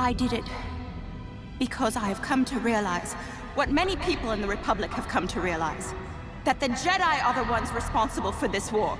I did it because I have come to realize what many people in the Republic have come to realize. That the Jedi are the ones responsible for this war.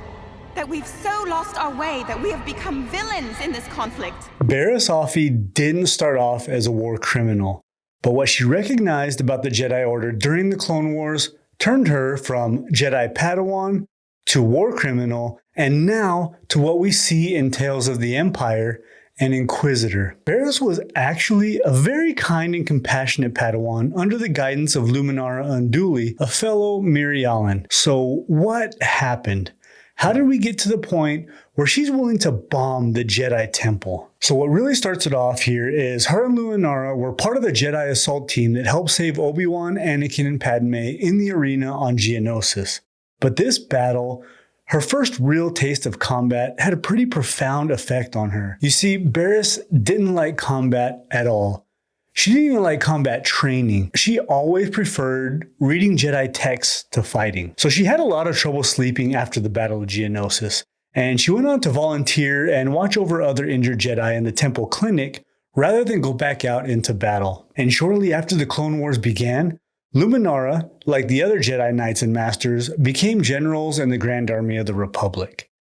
That we've so lost our way that we have become villains in this conflict. Barris Offee didn't start off as a war criminal, but what she recognized about the Jedi Order during the Clone Wars turned her from Jedi Padawan to war criminal, and now to what we see in Tales of the Empire, an Inquisitor. Barris was actually a very kind and compassionate Padawan under the guidance of Luminara Unduli, a fellow Mirialan. So what happened? How did we get to the point where she's willing to bomb the Jedi Temple? So what really starts it off here is her and Luminara were part of the Jedi assault team that helped save Obi-Wan, Anakin, and Padme in the arena on Geonosis. But this battle, her first real taste of combat, had a pretty profound effect on her. You see, Barris didn't like combat at all. She didn't even like combat training. She always preferred reading Jedi texts to fighting. So she had a lot of trouble sleeping after the Battle of Geonosis, and she went on to volunteer and watch over other injured Jedi in the Temple Clinic rather than go back out into battle. And shortly after the Clone Wars began, Luminara, like the other Jedi Knights and Masters, became generals in the Grand Army of the Republic.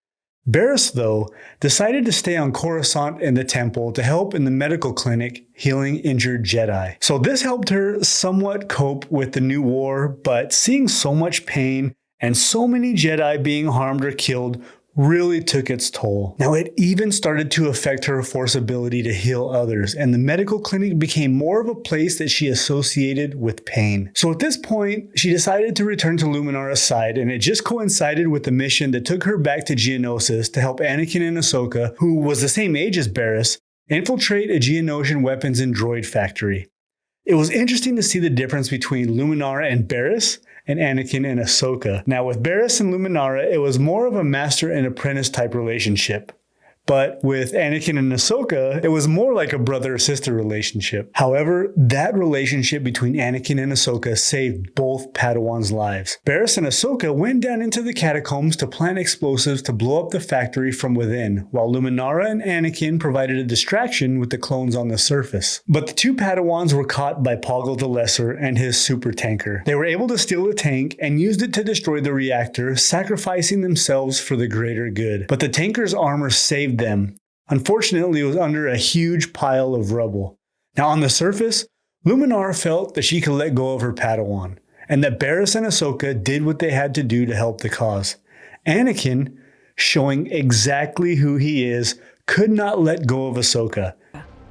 Barris, though, decided to stay on Coruscant in the temple to help in the medical clinic healing injured Jedi. So this helped her somewhat cope with the new war, but seeing so much pain and so many Jedi being harmed or killed really took its toll. Now, it even started to affect her Force ability to heal others, and the medical clinic became more of a place that she associated with pain. So at this point, she decided to return to Luminara's side, and it just coincided with the mission that took her back to Geonosis to help Anakin and Ahsoka, who was the same age as Barris, infiltrate a Geonosian weapons and droid factory. It was interesting to see the difference between Luminara and Barris, and Anakin and Ahsoka. Now with Barris and Luminara, it was more of a master and apprentice type relationship. But with Anakin and Ahsoka, it was more like a brother-sister relationship. However, that relationship between Anakin and Ahsoka saved both Padawans' lives. Barris and Ahsoka went down into the catacombs to plant explosives to blow up the factory from within, while Luminara and Anakin provided a distraction with the clones on the surface. But the two Padawans were caught by Poggle the Lesser and his super tanker. They were able to steal the tank and used it to destroy the reactor, sacrificing themselves for the greater good. But the tanker's armor saved them. Unfortunately, it was under a huge pile of rubble. Now on the surface, Luminara felt that she could let go of her Padawan, and that Barris and Ahsoka did what they had to do to help the cause. Anakin, showing exactly who he is, could not let go of Ahsoka.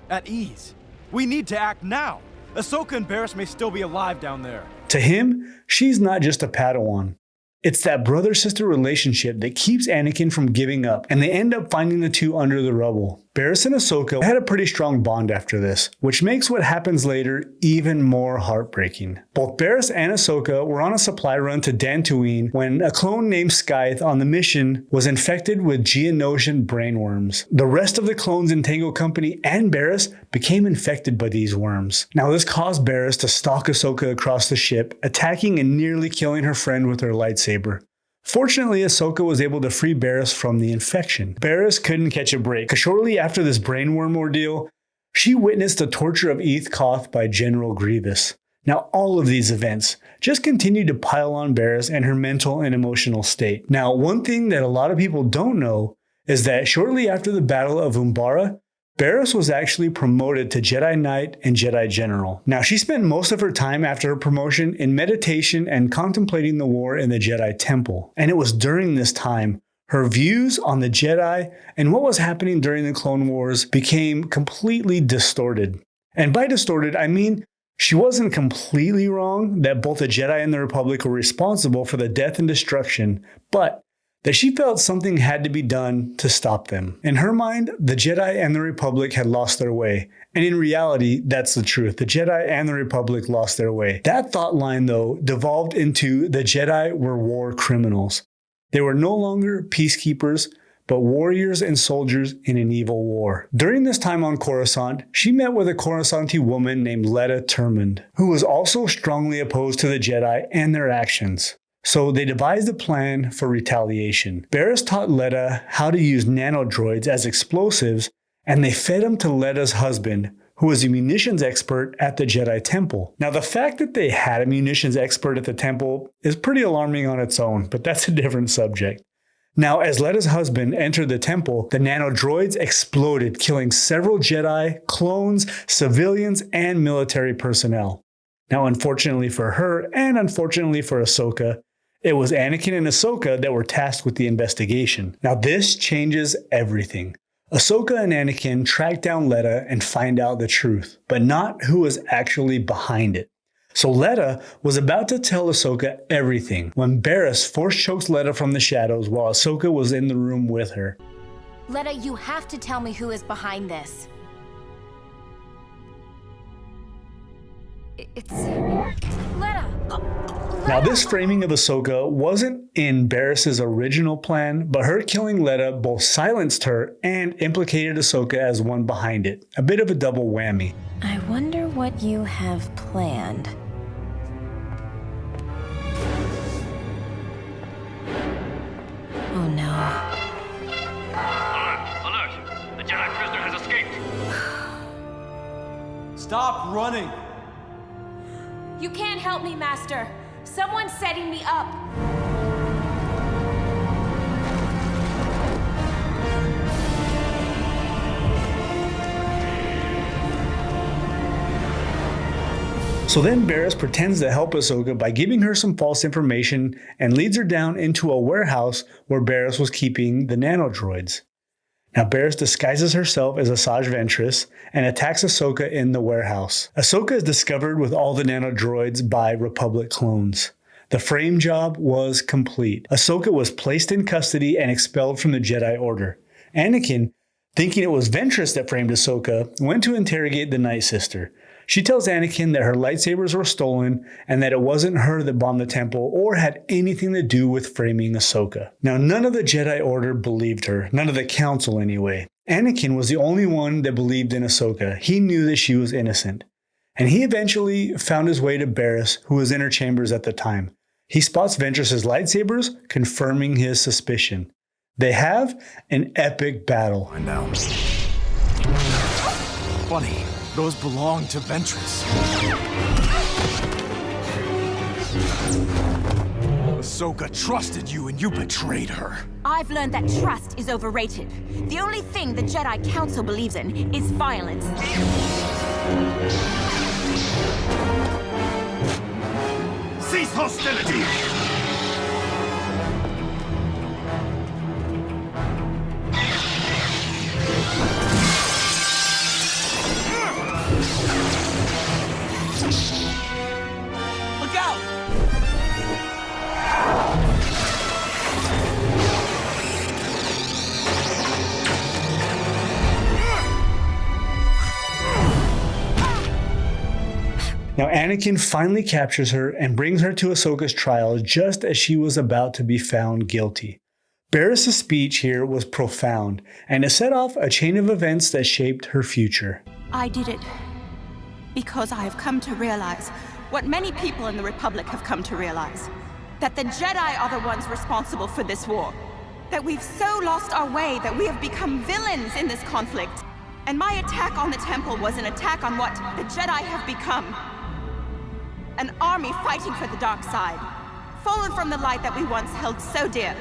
At ease. We need to act now. Ahsoka and Barris may still be alive down there. To him, she's not just a Padawan. It's that brother-sister relationship that keeps Anakin from giving up, and they end up finding the two under the rubble. Barris and Ahsoka had a pretty strong bond after this, which makes what happens later even more heartbreaking. Both Barris and Ahsoka were on a supply run to Dantooine when a clone named Scythe on the mission was infected with Geonosian brainworms. The rest of the clones in Tango Company and Barris became infected by these worms. Now this caused Barris to stalk Ahsoka across the ship, attacking and nearly killing her friend with her lightsaber. Fortunately, Ahsoka was able to free Barris from the infection. Barris couldn't catch a break, because shortly after this brainworm ordeal, she witnessed the torture of Eeth Koth by General Grievous. Now, all of these events just continued to pile on Barris and her mental and emotional state. Now, one thing that a lot of people don't know is that shortly after the Battle of Umbara, Barris was actually promoted to Jedi Knight and Jedi General. Now, she spent most of her time after her promotion in meditation and contemplating the war in the Jedi Temple. And it was during this time her views on the Jedi and what was happening during the Clone Wars became completely distorted. And by distorted, I mean she wasn't completely wrong that both the Jedi and the Republic were responsible for the death and destruction, but that she felt something had to be done to stop them. In her mind, the Jedi and the Republic had lost their way. And in reality, that's the truth. The Jedi and the Republic lost their way. That thought line, though, devolved into the Jedi were war criminals. They were no longer peacekeepers, but warriors and soldiers in an evil war. During this time on Coruscant, she met with a Coruscanti woman named Letta Termund, who was also strongly opposed to the Jedi and their actions. So they devised a plan for retaliation. Barris taught Letta how to use nanodroids as explosives, and they fed them to Letta's husband, who was a munitions expert at the Jedi Temple. Now, the fact that they had a munitions expert at the temple is pretty alarming on its own, but that's a different subject. Now, as Letta's husband entered the temple, the nanodroids exploded, killing several Jedi, clones, civilians, and military personnel. Now, unfortunately for her, and unfortunately for Ahsoka, it was Anakin and Ahsoka that were tasked with the investigation. Now, this changes everything. Ahsoka and Anakin track down Letta and find out the truth, but not who was actually behind it. So Letta was about to tell Ahsoka everything when Barris force chokes Letta from the shadows while Ahsoka was in the room with her. Letta, you have to tell me who is behind this. It's... Letta! Now, this framing of Ahsoka wasn't in Barris's original plan, but her killing Letta both silenced her and implicated Ahsoka as one behind it. A bit of a double whammy. I wonder what you have planned. Oh no. Alert! The Jedi prisoner has escaped! Stop running! You can't help me, Master. Someone's setting me up. So then Barris pretends to help Ahsoka by giving her some false information and leads her down into a warehouse where Barris was keeping the nanodroids. Now, Barris disguises herself as Asajj Ventress and attacks Ahsoka in the warehouse. Ahsoka is discovered with all the nanodroids by Republic clones. The frame job was complete. Ahsoka was placed in custody and expelled from the Jedi Order. Anakin, thinking it was Ventress that framed Ahsoka, went to interrogate the Night Sister. She tells Anakin that her lightsabers were stolen and that it wasn't her that bombed the temple or had anything to do with framing Ahsoka. Now, none of the Jedi Order believed her, none of the Council anyway. Anakin was the only one that believed in Ahsoka. He knew that she was innocent. And he eventually found his way to Barris, who was in her chambers at the time. He spots Ventress's lightsabers, confirming his suspicion. They have an epic battle. I know. Funny. Those belong to Ventress. Ahsoka trusted you and you betrayed her. I've learned that trust is overrated. The only thing the Jedi Council believes in is violence. Cease hostility! Look out! Now, Anakin finally captures her and brings her to Ahsoka's trial just as she was about to be found guilty. Barris' speech here was profound, and it set off a chain of events that shaped her future. I did it because I have come to realize what many people in the Republic have come to realize. That the Jedi are the ones responsible for this war. That we've so lost our way that we have become villains in this conflict. And my attack on the temple was an attack on what the Jedi have become. An army fighting for the dark side. Fallen from the light that we once held so dear.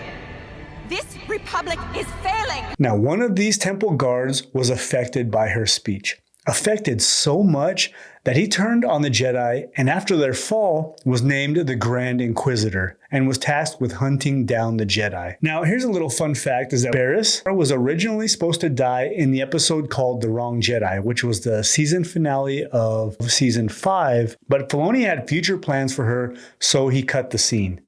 This Republic is failing! Now, one of these temple guards was affected by her speech. Affected so much that he turned on the Jedi and after their fall was named the Grand Inquisitor and was tasked with hunting down the Jedi. Now, here's a little fun fact is that Barris was originally supposed to die in the episode called The Wrong Jedi, which was the season finale of season 5, but Filoni had future plans for her, so he cut the scene.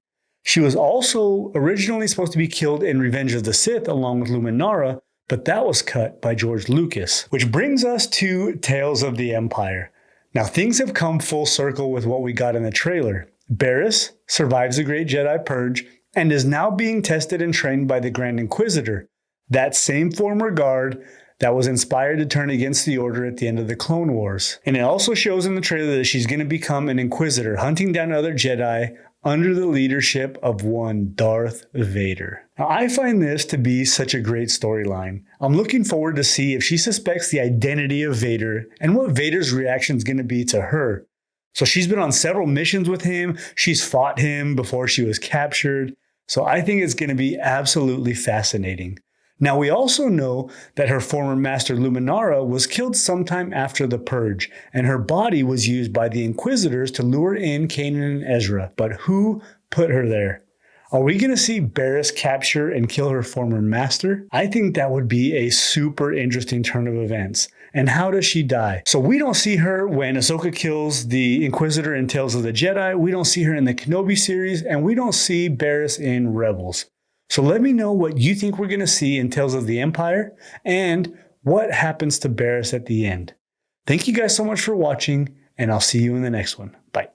She was also originally supposed to be killed in Revenge of the Sith along with Luminara, but that was cut by George Lucas. Which brings us to Tales of the Empire. Now, things have come full circle with what we got in the trailer. Barris survives the Great Jedi Purge and is now being tested and trained by the Grand Inquisitor, that same former guard that was inspired to turn against the Order at the end of the Clone Wars. And it also shows in the trailer that she's going to become an Inquisitor, hunting down other Jedi under the leadership of one Darth Vader. Now, I find this to be such a great storyline. I'm looking forward to see if she suspects the identity of Vader and what Vader's reaction is going to be to her. So she's been on several missions with him. She's fought him before she was captured. So I think it's going to be absolutely fascinating. Now, we also know that her former master Luminara was killed sometime after the Purge, and her body was used by the Inquisitors to lure in Kanan and Ezra. But who put her there? Are we going to see Barris capture and kill her former master? I think that would be a super interesting turn of events. And how does she die? So we don't see her when Ahsoka kills the Inquisitor in Tales of the Jedi. We don't see her in the Kenobi series, and we don't see Barris in Rebels. So let me know what you think we're going to see in Tales of the Empire and what happens to Barris at the end. Thank you guys so much for watching, and I'll see you in the next one. Bye.